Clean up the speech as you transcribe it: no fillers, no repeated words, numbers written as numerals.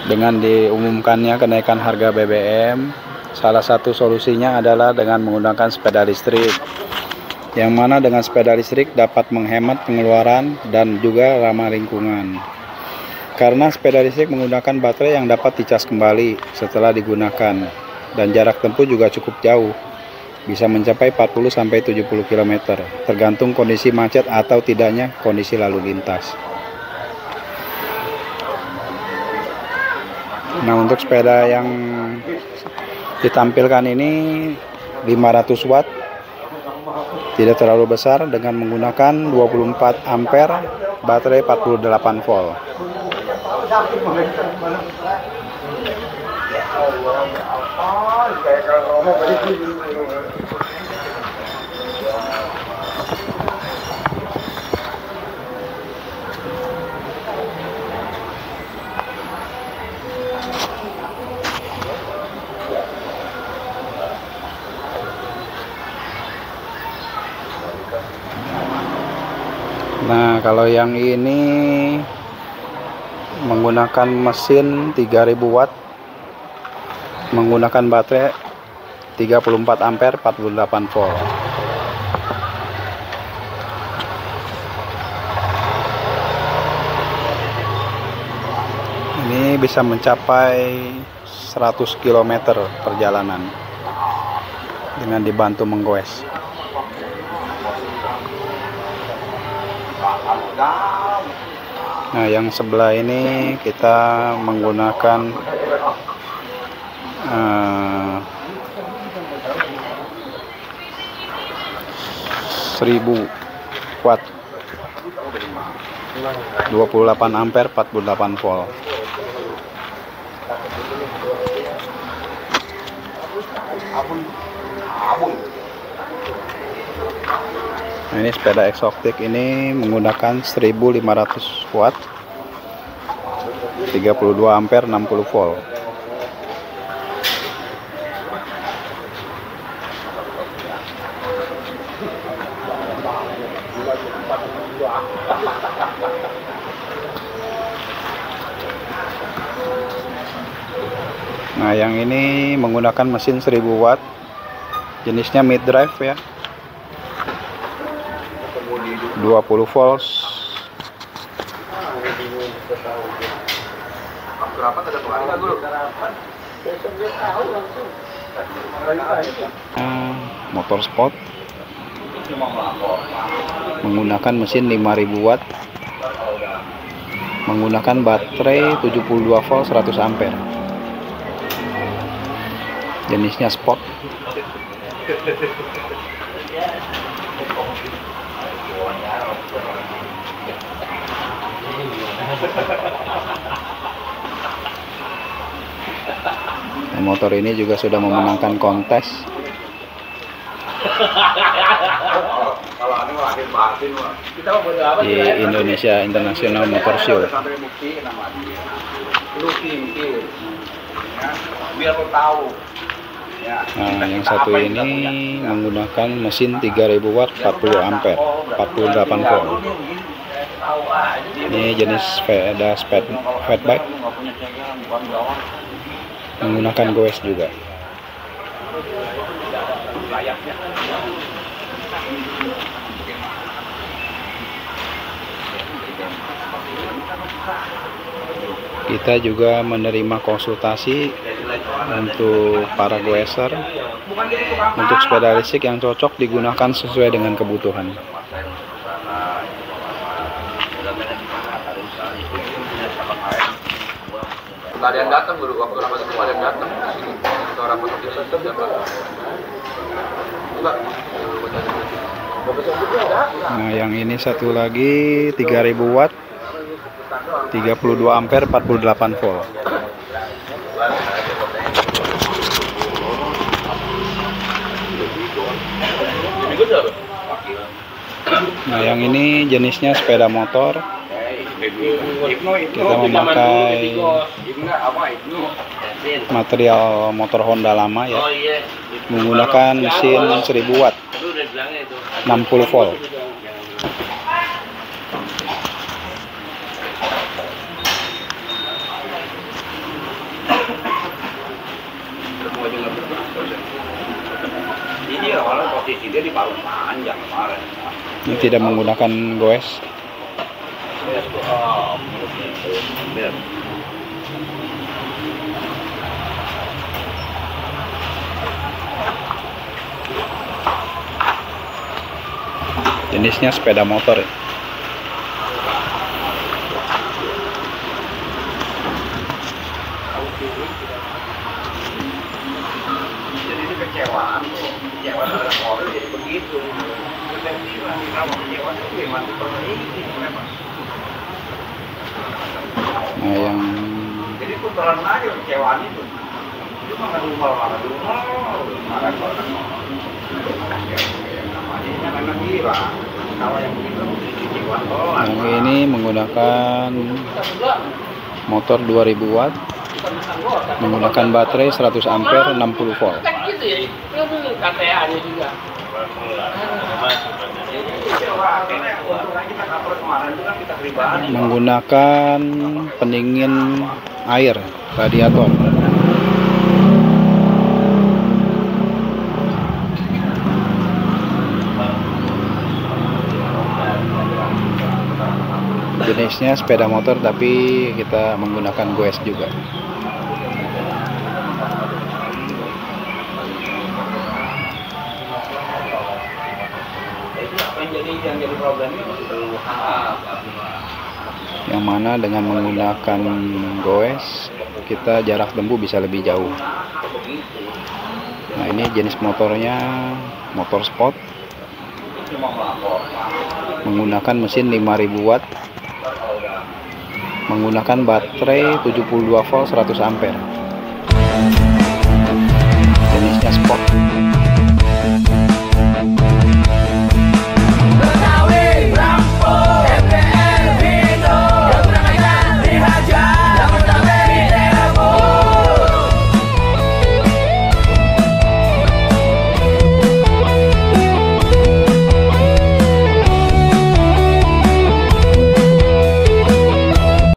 Dengan diumumkannya kenaikan harga BBM, salah satu solusinya adalah dengan menggunakan sepeda listrik, yang mana dengan sepeda listrik dapat menghemat pengeluaran dan juga ramah lingkungan. Karena sepeda listrik menggunakan baterai yang dapat dicas kembali setelah digunakan, dan jarak tempuh juga cukup jauh, bisa mencapai 40-70 km, tergantung kondisi macet atau tidaknya kondisi lalu lintas. Nah, untuk sepeda yang ditampilkan ini 500 watt, tidak terlalu besar, dengan menggunakan 24 ampere, baterai 48 volt. Nah, kalau yang ini menggunakan mesin 3000 watt, menggunakan baterai 34 ampere 48 volt. Ini bisa mencapai 100 km perjalanan dengan dibantu menggoes. Nah, yang sebelah ini kita menggunakan 1000 watt, 28 ampere 48 volt. Nah, ini sepeda eksotik ini menggunakan 1500 watt, 32 ampere 60 volt. Nah, yang ini menggunakan mesin 1000 watt, jenisnya mid drive ya, 20 volt. Motor sport menggunakan mesin 5000 watt, menggunakan baterai 72 volt 100 ampere, jenisnya sport. Motor ini juga sudah memenangkan kontes di Indonesia International Motor Show. Nah, yang satu ini menggunakan mesin 3000 watt 40 ampere 48 volt. Ini jenis sepeda fat bike, menggunakan goes juga. Kita juga menerima konsultasi untuk para goeser untuk sepeda listrik yang cocok digunakan sesuai dengan kebutuhan. Ada yang datang dulu, waktu rapat itu ada yang datang orang itu Nah, yang ini satu lagi 3000 watt, 32 ampere 48 volt. Nah, yang ini jenisnya sepeda motor. Kita memakai material motor Honda lama ya, menggunakan mesin 1000 watt 60 volt. Ini tidak menggunakan goes. Jenisnya sepeda motor ya. Jadi itu kecewaan terhadap orang jadi begitu. Nah, yang Jadi putaran aja kecewaan itu. Itu makan rumah. Memang gila. Kalau yang begitu kecewaan doang. yang ini menggunakan motor 2000 watt, menggunakan baterai 100 ampere 60 volt. Gitu ya, itu KTA-nya juga. Menggunakan pendingin air radiator. Jenisnya sepeda motor tapi kita menggunakan goes juga. Yang mana dengan menggunakan goes kita jarak tempuh bisa lebih jauh. Nah, ini jenis motornya motor sport, menggunakan mesin 5000 watt, menggunakan baterai 72 volt 100 ampere. Jenisnya sport.